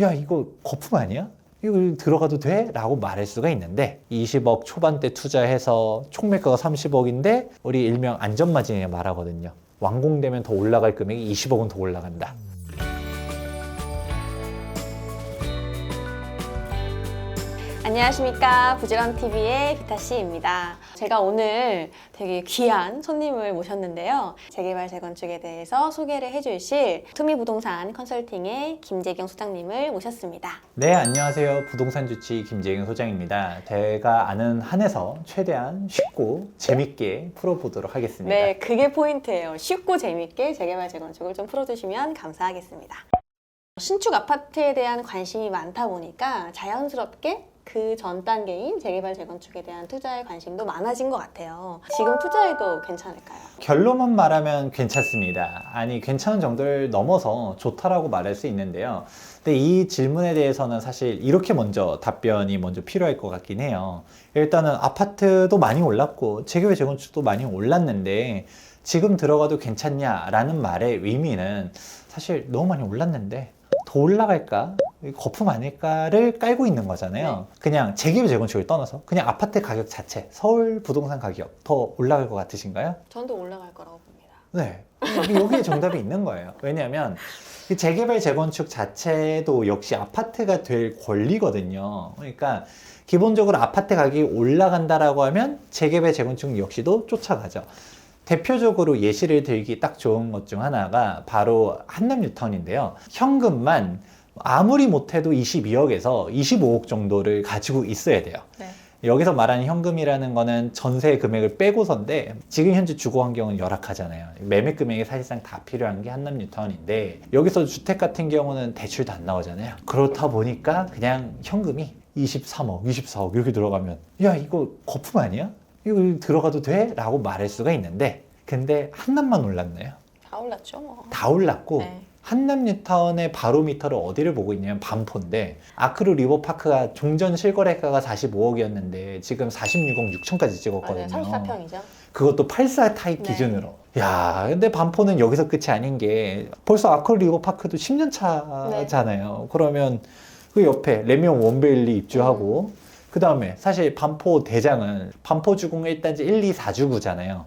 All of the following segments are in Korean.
야, 이거 거품 아니야? 이거 들어가도 돼? 라고 말할 수가 있는데 20억 초반대 투자해서 총 매가가 30억인데 우리 일명 안전마진이라고 말하거든요. 완공되면 더 올라갈 금액이 20억은 더 올라간다. 안녕하십니까, 부지런TV의 비타씨입니다. 제가 오늘 되게 귀한 손님을 모셨는데요. 재개발 재건축에 대해서 소개를 해주실 투미부동산 컨설팅의 김재경 소장님을 모셨습니다. 네, 안녕하세요. 부동산 주치 김재경 소장입니다. 제가 아는 한에서 최대한 쉽고 재밌게 풀어보도록 하겠습니다. 네, 그게 포인트예요. 쉽고 재밌게 재개발 재건축을 좀 풀어주시면 감사하겠습니다. 신축 아파트에 대한 관심이 많다 보니까 자연스럽게 그 전 단계인 재개발 재건축에 대한 투자의 관심도 많아진 것 같아요. 지금 투자해도 괜찮을까요? 결론만 말하면 괜찮습니다. 아니, 괜찮은 정도를 넘어서 좋다라고 말할 수 있는데요. 근데 이 질문에 대해서는 사실 이렇게 답변이 먼저 필요할 것 같긴 해요. 일단은 아파트도 많이 올랐고 재개발 재건축도 많이 올랐는데 지금 들어가도 괜찮냐라는 말의 의미는 사실 너무 많이 올랐는데 더 올라갈까? 거품 아닐까를 깔고 있는 거잖아요. 네. 그냥 재개발 재건축을 떠나서 그냥 아파트 가격 자체, 서울 부동산 가격 더 올라갈 것 같으신가요? 전도 올라갈 거라고 봅니다. 네. 여기에 정답이 있는 거예요. 왜냐하면 이 재개발 재건축 자체도 역시 아파트가 될 권리거든요. 그러니까 기본적으로 아파트 가격이 올라간다라고 하면 재개발 재건축 역시도 쫓아가죠. 대표적으로 예시를 들기 딱 좋은 것 중 하나가 바로 한남뉴타운인데요. 현금만 아무리 못해도 22억에서 25억 정도를 가지고 있어야 돼요. 네. 여기서 말하는 현금이라는 거는 전세 금액을 빼고선데 지금 현재 주거 환경은 열악하잖아요. 매매 금액이 사실상 다 필요한 게 한남뉴타운인데 여기서 주택 같은 경우는 대출도 안 나오잖아요. 그렇다 보니까 그냥 현금이 23억, 24억 이렇게 들어가면 야, 이거 거품 아니야? 이거 들어가도 돼? 라고 말할 수가 있는데 근데 한남만 올랐네요. 다 올랐죠, 뭐. 다 올랐고 네. 한남뉴타운의 바로미터를 어디를 보고 있냐면 반포인데 아크루 리버파크가 종전 실거래가가 45억이었는데 지금 46억 6천까지 찍었거든요. 맞아요. 34평이죠. 그것도 84 타입 네. 기준으로. 야, 근데 반포는 여기서 끝이 아닌 게 벌써 아크루 리버파크도 10년 차잖아요. 그러면 그 옆에 레미안 원베일리 입주하고 그 다음에 사실 반포 대장은 반포주공 1단지 1, 2, 4주구잖아요.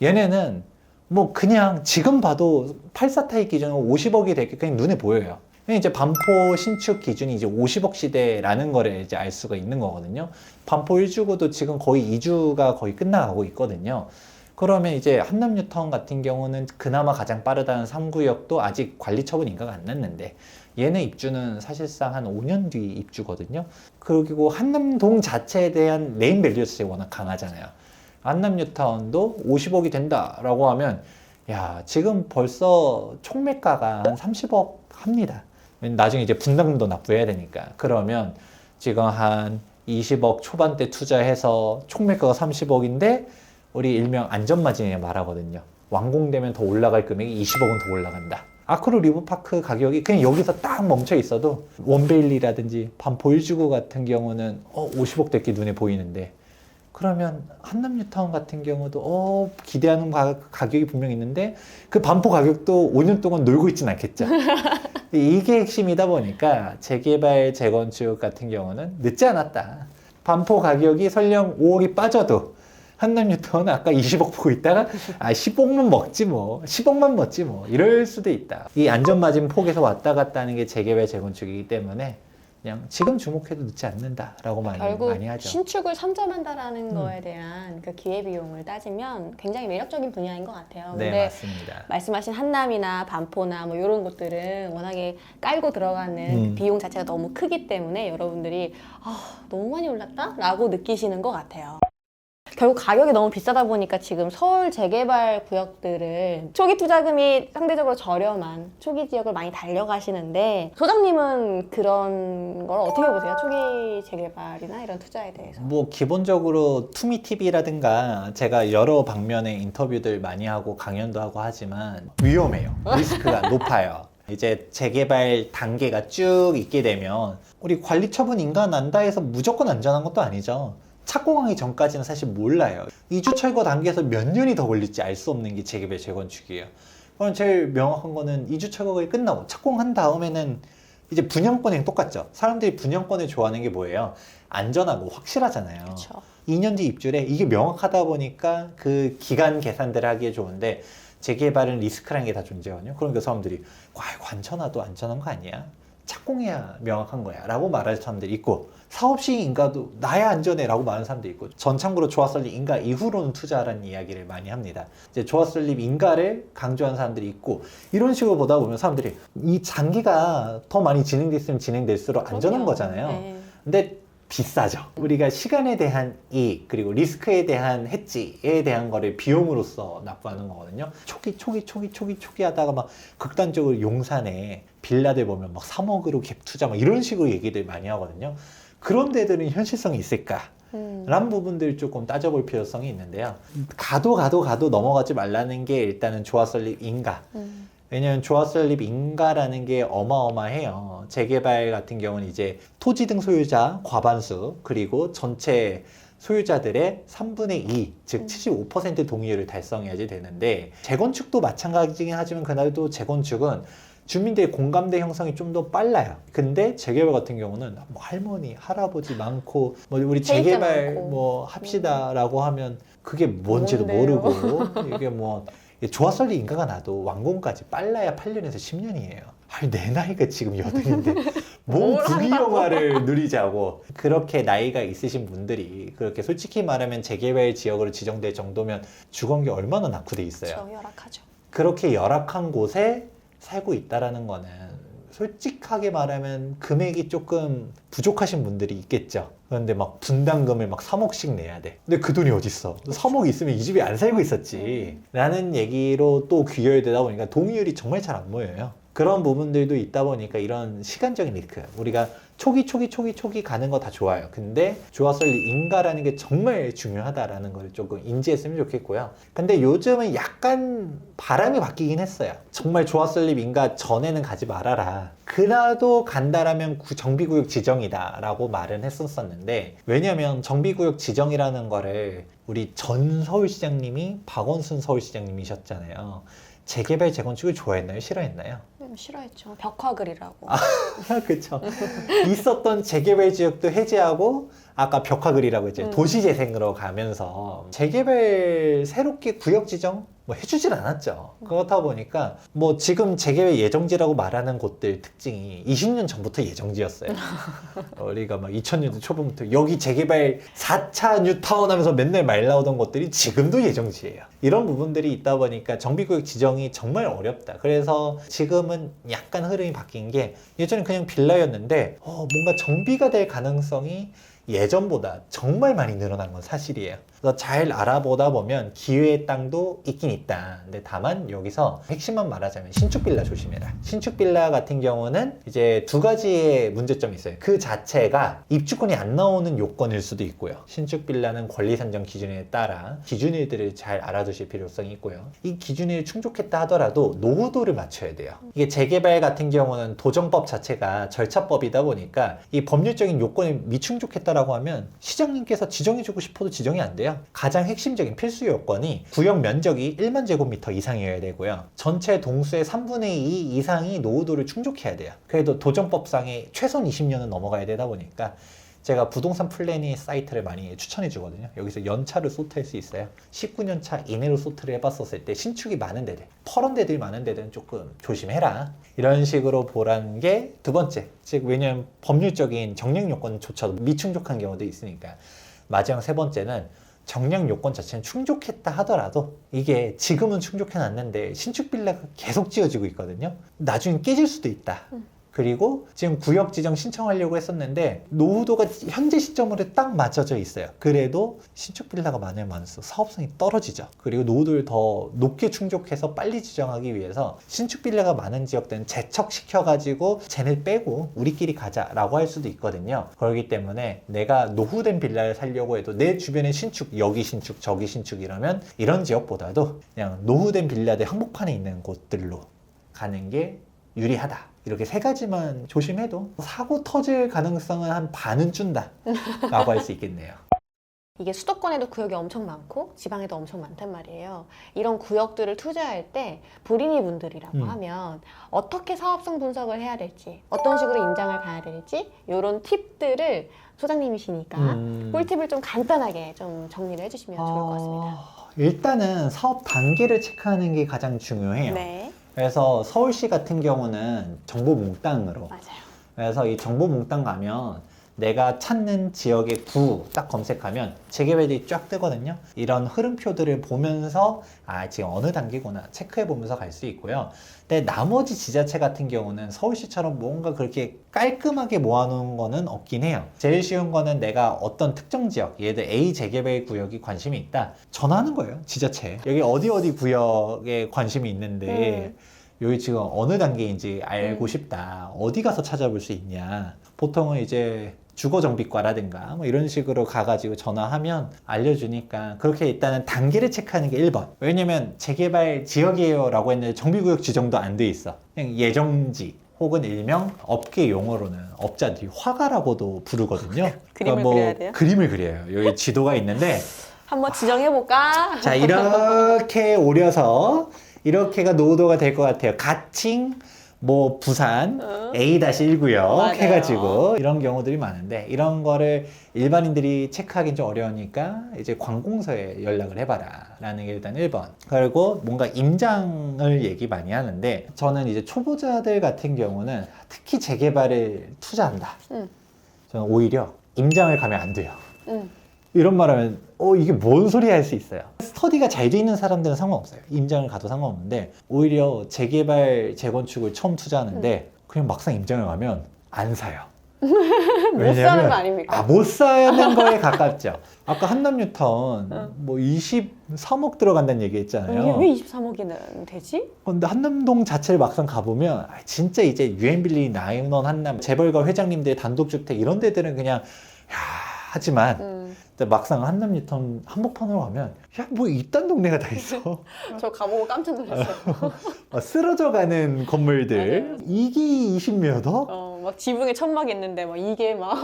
얘네는 뭐 그냥 지금 봐도 84 타입 기준으로 50억이 되게 그냥 눈에 보여요. 이제 반포 신축 기준이 이제 50억 시대라는 거를 이제 알 수가 있는 거거든요. 반포 1주구도 지금 거의 2주가 거의 끝나가고 있거든요. 그러면 이제 한남뉴타운 같은 경우는 그나마 가장 빠르다는 3구역도 아직 관리 처분 인가가 안 났는데 얘네 입주는 사실상 한 5년 뒤 입주거든요. 그리고 한남동 자체에 대한 네임 밸류스 워낙 강하잖아요. 한남뉴타운도 50억이 된다라고 하면 야, 지금 벌써 총매가가 한 30억 합니다. 나중에 이제 분담금도 납부해야 되니까. 그러면 지금 한 20억 초반대 투자해서 총매가가 30억인데 우리 일명 안전마진이라고 말하거든요. 완공되면 더 올라갈 금액이 20억은 더 올라간다. 아크루 리버파크 가격이 그냥 여기서 딱 멈춰 있어도 원베일리라든지 반포 1주구 같은 경우는 50억대께 눈에 보이는데 그러면 한남뉴타운 같은 경우도 기대하는 가격이 분명 있는데 그 반포 가격도 5년 동안 놀고 있진 않겠죠. 이게 핵심이다 보니까 재개발 재건축 같은 경우는 늦지 않았다. 반포 가격이 설령 5억이 빠져도 한남뉴타운은 아까 20억 보고 있다가 10억만 먹지 뭐 10억만 먹지 뭐 이럴 수도 있다. 이 안전마진 폭에서 왔다 갔다 하는 게 재개발 재건축이기 때문에 그냥 지금 주목해도 늦지 않는다라고 결국 많이 하죠. 신축을 선점한다라는 거에 대한 그 기회비용을 따지면 굉장히 매력적인 분야인 것 같아요. 네, 근데 맞습니다. 말씀하신 한남이나 반포나 뭐 이런 곳들은 워낙에 깔고 들어가는 그 비용 자체가 너무 크기 때문에 여러분들이 너무 많이 올랐다? 라고 느끼시는 것 같아요. 결국 가격이 너무 비싸다 보니까 지금 서울 재개발 구역들은 초기 투자금이 상대적으로 저렴한 초기 지역을 많이 달려가시는데 소장님은 그런 걸 어떻게 보세요? 초기 재개발이나 이런 투자에 대해서. 뭐 기본적으로 투미TV라든가 제가 여러 방면의 인터뷰들 많이 하고 강연도 하고 하지만 위험해요. 리스크가 높아요. 이제 재개발 단계가 쭉 있게 되면 우리 관리 처분 인가 난다 해서 무조건 안전한 것도 아니죠. 착공하기 전까지는 사실 몰라요. 이주 철거 단계에서 몇 년이 더 걸릴지 알 수 없는 게 재개발 재건축이에요. 그럼 제일 명확한 거는 이주 철거가 끝나고 착공한 다음에는 이제 분양권행 똑같죠. 사람들이 분양권을 좋아하는 게 뭐예요? 안전하고 확실하잖아요. 그렇죠. 2년 뒤 입주래. 이게 명확하다 보니까 그 기간 계산들을 하기에 좋은데 재개발은 리스크라는 게 다 존재하거든요. 그러니까 사람들이 관천화도 안전한 거 아니야? 착공해야 명확한 거야 라고 말하는 사람들이 있고, 사업시행 인가도 나야 안전해 라고 말하는 사람들이 있고, 전창구로 조합설립 인가 이후로는 투자하라는 이야기를 많이 합니다. 이제 조합설립 인가를 강조하는 사람들이 있고, 이런 식으로 보다 보면 사람들이 이 장기가 더 많이 진행됐으면 진행될수록 안전한 그럼요. 거잖아요. 네. 근데 비싸죠. 우리가 시간에 대한 이익, 그리고 리스크에 대한 해지에 대한 거를 비용으로서 납부하는 거거든요. 초기 하다가 막 극단적으로 용산에 빌라들 보면 막 3억으로 갭 투자 막 이런 식으로 얘기들 많이 하거든요. 그런 데들은 현실성이 있을까? 라는 부분들 조금 따져볼 필요성이 있는데요. 가도 넘어가지 말라는 게 일단은 조합설립 인가. 왜냐면 조합설립 인가라는 게 어마어마해요. 재개발 같은 경우는 이제 토지 등 소유자 과반수, 그리고 전체 소유자들의 3분의 2, 즉 75% 동의율을 달성해야지 되는데, 재건축도 마찬가지긴 하지만 그날도 재건축은 주민들의 공감대 형성이 좀 더 빨라요. 근데 재개발 같은 경우는 뭐 할머니, 할아버지 많고 뭐 우리 재개발 많고. 뭐 합시다라고 하면 그게 뭔지도 뭔데요? 모르고 이게 뭐 조합설립 인가가 나도 완공까지 빨라야 8년에서 10년이에요. 아니 내 나이가 지금 8인데 뭔 뭘 부귀영화를 누리자고. 그렇게 나이가 있으신 분들이 그렇게 솔직히 말하면 재개발 지역으로 지정될 정도면 주거한 게 얼마나 낙후돼 있어요. 그렇죠. 열악하죠. 그렇게 열악한 곳에 살고 있다라는 거는 솔직하게 말하면 금액이 조금 부족하신 분들이 있겠죠. 그런데 막 분담금을 막 3억씩 내야 돼. 근데 그 돈이 어딨어? 3억 있으면 이 집에 안 살고 있었지. 라는 얘기로 또 귀결되다 보니까 동의율이 정말 잘 안 모여요. 그런 부분들도 있다 보니까 이런 시간적인 리스크, 우리가 초기 가는 거 다 좋아요. 근데 조합설립 인가라는 게 정말 중요하다라는 걸 조금 인지했으면 좋겠고요. 근데 요즘은 약간 바람이 바뀌긴 했어요. 정말 조합설립 인가 전에는 가지 말아라. 그래도 간다라면 정비구역 지정이다 라고 말은 했었었는데, 왜냐면 정비구역 지정이라는 거를 우리 전 서울시장님이 박원순 서울시장님이셨잖아요. 재개발 재건축을 좋아했나요? 싫어했나요? 싫어했죠. 벽화글이라고. 그쵸. 있었던 재개발 지역도 해제하고, 아까 벽화글이라고 했죠. 도시재생으로 가면서 재개발 새롭게 구역 지정 뭐 해주질 않았죠. 그렇다 보니까 뭐 지금 재개발 예정지라고 말하는 곳들 특징이 20년 전부터 예정지였어요. 우리가 막 2000년대 초반부터 여기 재개발 4차 뉴타운 하면서 맨날 말 나오던 곳들이 지금도 예정지예요. 이런 부분들이 있다 보니까 정비구역 지정이 정말 어렵다. 그래서 지금은 약간 흐름이 바뀐 게, 예전엔 그냥 빌라였는데 뭔가 정비가 될 가능성이 예전보다 정말 많이 늘어난 건 사실이에요. 그래서 잘 알아보다 보면 기회의 땅도 있긴 있다. 근데 다만 여기서 핵심만 말하자면 신축 빌라 조심해라. 신축 빌라 같은 경우는 이제 두 가지의 문제점이 있어요. 그 자체가 입주권이 안 나오는 요건일 수도 있고요. 신축 빌라는 권리 산정 기준에 따라 기준일들을 잘 알아두실 필요성이 있고요. 이 기준일을 충족했다 하더라도 노후도를 맞춰야 돼요. 이게 재개발 같은 경우는 도정법 자체가 절차법이다 보니까 이 법률적인 요건이 미충족했다라고 하면 시장님께서 지정해주고 싶어도 지정이 안 돼요. 가장 핵심적인 필수 요건이 구역 면적이 1만 제곱미터 이상이어야 되고요. 전체 동수의 3분의 2 이상이 노후도를 충족해야 돼요. 그래도 도정법상에 최소한 20년은 넘어가야 되다 보니까 제가 부동산 플래닝 사이트를 많이 추천해 주거든요. 여기서 연차를 소트할 수 있어요. 19년 차 이내로 소트를 해봤었을 때 신축이 많은 데들, 퍼런 데들이 많은 데들은 조금 조심해라. 이런 식으로 보라는 게 두 번째. 즉 왜냐하면 법률적인 정량 요건조차도 미충족한 경우도 있으니까. 마지막 세 번째는 정량 요건 자체는 충족했다 하더라도 이게 지금은 충족해놨는데 신축 빌라가 계속 지어지고 있거든요. 나중에 깨질 수도 있다. 그리고 지금 구역 지정 신청하려고 했었는데 노후도가 현재 시점으로 딱 맞춰져 있어요. 그래도 신축 빌라가 많으면 많을수록 사업성이 떨어지죠. 그리고 노후도를 더 높게 충족해서 빨리 지정하기 위해서 신축 빌라가 많은 지역들은 재척시켜가지고 쟤네 빼고 우리끼리 가자라고 할 수도 있거든요. 그렇기 때문에 내가 노후된 빌라를 살려고 해도 내 주변에 신축, 여기 신축, 저기 신축 이러면 이런 지역보다도 그냥 노후된 빌라들 한복판에 있는 곳들로 가는 게 유리하다. 이렇게 세 가지만 조심해도 사고 터질 가능성은 한 반은 준다 라고 할 수 있겠네요. 이게 수도권에도 구역이 엄청 많고 지방에도 엄청 많단 말이에요. 이런 구역들을 투자할 때 불인이 분들이라고 하면 어떻게 사업성 분석을 해야 될지, 어떤 식으로 임장을 가야 될지 이런 팁들을 소장님이시니까 꿀팁을 좀 간단하게 좀 정리를 해주시면 좋을 것 같습니다. 일단은 사업 단계를 체크하는 게 가장 중요해요. 네, 그래서 서울시 같은 경우는 정보 몽땅으로. 맞아요. 그래서 이 정보 몽땅 가면 내가 찾는 지역의 구 딱 검색하면 재개발들이 쫙 뜨거든요. 이런 흐름표들을 보면서 아 지금 어느 단계구나 체크해 보면서 갈 수 있고요. 근데 나머지 지자체 같은 경우는 서울시처럼 뭔가 그렇게 깔끔하게 모아놓은 거는 없긴 해요. 제일 쉬운 거는 내가 어떤 특정 지역, 예를 들어 A 재개발 구역이 관심이 있다. 전화하는 거예요, 지자체. 여기 어디 어디 구역에 관심이 있는데 여기 지금 어느 단계인지 알고 싶다. 어디 가서 찾아볼 수 있냐. 보통은 이제 주거정비과라든가 뭐 이런 식으로 가가지고 전화하면 알려주니까 그렇게 일단은 단계를 체크하는 게 1번. 왜냐면 재개발 지역이에요 라고 했는데 정비구역 지정도 안 돼 있어. 그냥 예정지 혹은 일명 업계 용어로는 업자들이 화가라고도 부르거든요. 그림을 뭐 그려야 돼요? 그림을 그려요. 여기 지도가 있는데 한번 지정해볼까? 자 이렇게 오려서 이렇게가 노도가 될 것 같아요. 가칭 뭐 부산 A-1구역 맞아요. 해가지고 이런 경우들이 많은데 이런 거를 일반인들이 체크하기는 좀 어려우니까 이제 관공서에 연락을 해봐라 라는 게 일단 1번. 그리고 뭔가 임장을 얘기 많이 하는데 저는 이제 초보자들 같은 경우는 특히 재개발을 투자한다. 저는 오히려 임장을 가면 안 돼요. 이런 말 하면 이게 뭔 소리 할 수 있어요. 스터디가 잘 돼 있는 사람들은 상관없어요. 임장을 가도 상관없는데 오히려 재개발, 재건축을 처음 투자하는데 그냥 막상 임장을 가면 안 사요. 못 사는 거 아닙니까? 못 사는 거에 가깝죠. 아까 한남뉴턴 뭐 23억 들어간다는 얘기 했잖아요. 왜 23억이나 되지? 근데 한남동 자체를 막상 가보면 진짜 이제 유엔빌리, 나인원, 한남, 재벌가 회장님들 단독주택 이런 데들은 그냥 하지만 막상 한남뉴턴 한복판으로 가면 야 뭐 이딴 동네가 다 있어. 저 가보고 깜짝 놀랐어요. 쓰러져가는 건물들. 맞아요. 이게 20몇 억? 막 지붕에 천막 있는데 막 이게 막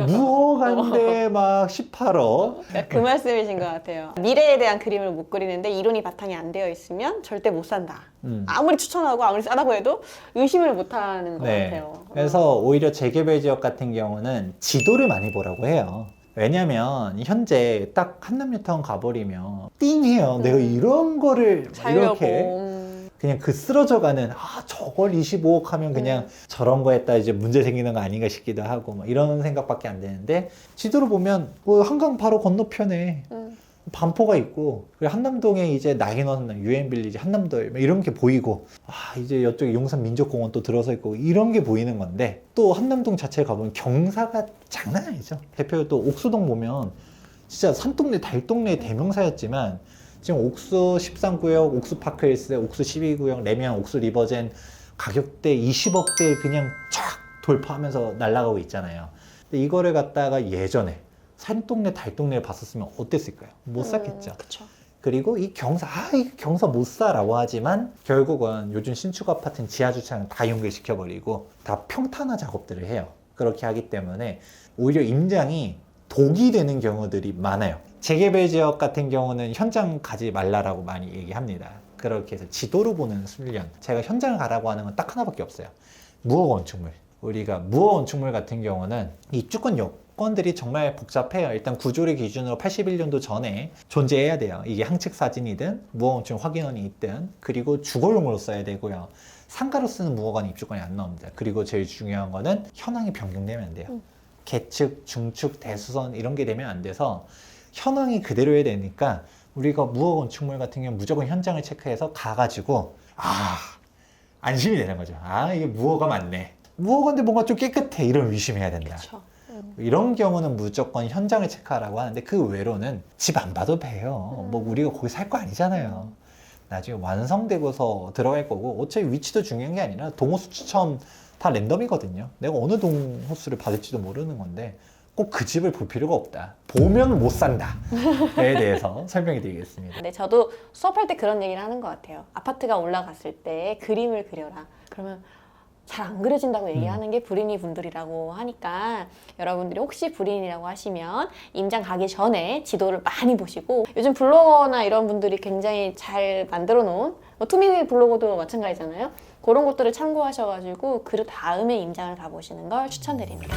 무허간데 막 18억. 그 말씀이신 것 같아요. 미래에 대한 그림을 못 그리는데 이론이 바탕이 안 되어 있으면 절대 못 산다. 아무리 추천하고 아무리 싸다고 해도 의심을 못 하는 것 같아요. 그래서 오히려 재개발 지역 같은 경우는 지도를 많이 보라고 해요. 왜냐면 현재 딱 한남뉴타운 가버리면 띵해요. 내가 이런 거를 살려고. 이렇게 그냥 그 쓰러져가는 저걸 25억 하면 그냥 저런 거 했다 이제 문제 생기는 거 아닌가 싶기도 하고 막 이런 생각밖에 안 되는데 지도로 보면 한강 바로 건너편에 반포가 있고 그리고 한남동에 이제 나인원, 유엔빌리지, 한남덜 이런 게 보이고 이제 이쪽에 용산민족공원 또 들어서 있고 이런 게 보이는 건데 또 한남동 자체에 가보면 경사가 장난 아니죠. 대표 또 옥수동 보면 진짜 산동네 달동네 대명사였지만 지금 옥수 13구역, 옥수 파크힐스, 옥수 12구역, 레미안, 옥수 리버젠 가격대 20억대 그냥 쫙 돌파하면서 날아가고 있잖아요. 근데 이거를 갖다가 예전에 산동네 달동네를 봤었으면 어땠을까요? 못 샀겠죠. 그쵸. 그리고 이 경사, 이 경사 못 사라고 하지만 결국은 요즘 신축 아파트는 지하 주차장 다 연결시켜버리고 다 평탄화 작업들을 해요. 그렇게 하기 때문에 오히려 임장이 독이 되는 경우들이 많아요. 재개발 지역 같은 경우는 현장 가지 말라라고 많이 얘기합니다. 그렇게 해서 지도로 보는 훈련. 제가 현장을 가라고 하는 건 딱 하나밖에 없어요. 무허가 건축물. 우리가 무허가 건축물 같은 경우는 입주권 요건들이 정말 복잡해요. 일단 구조를 기준으로 81년도 전에 존재해야 돼요. 이게 항측 사진이든 무허가 건축물 확인원이 있든 그리고 주거용으로 써야 되고요. 상가로 쓰는 무허가는 입주권이 안 나옵니다. 그리고 제일 중요한 거는 현황이 변경되면 안 돼요. 계측, 중축, 대수선 이런 게 되면 안 돼서 현황이 그대로여야 되니까 우리가 무허가 건축물 같은 경우는 무조건 현장을 체크해서 가가지고 안심이 되는 거죠. 이게 무허가 맞네. 무허가인데 뭔가 좀 깨끗해. 이런 의심해야 된다. 그쵸. 이런 경우는 무조건 현장을 체크하라고 하는데 그 외로는 집 안 봐도 돼요. 뭐 우리가 거기 살 거 아니잖아요. 나중에 완성되고서 들어갈 거고 어차피 위치도 중요한 게 아니라 동호수 추첨 다 랜덤이거든요. 내가 어느 동호수를 받을지도 모르는 건데 꼭 그 집을 볼 필요가 없다. 보면 못 산다에 대해서 설명해 드리겠습니다. 근데 저도 수업할 때 그런 얘기를 하는 것 같아요. 아파트가 올라갔을 때 그림을 그려라. 그러면 잘 안 그려진다고 얘기하는 게 불인이 분들이라고 하니까 여러분들이 혹시 불인이라고 하시면 임장 가기 전에 지도를 많이 보시고, 요즘 블로거나 이런 분들이 굉장히 잘 만들어 놓은 투명의 블로거도 마찬가지잖아요. 그런 것들을 참고하셔가지고 그 다음에 임장을 가보시는 걸 추천드립니다.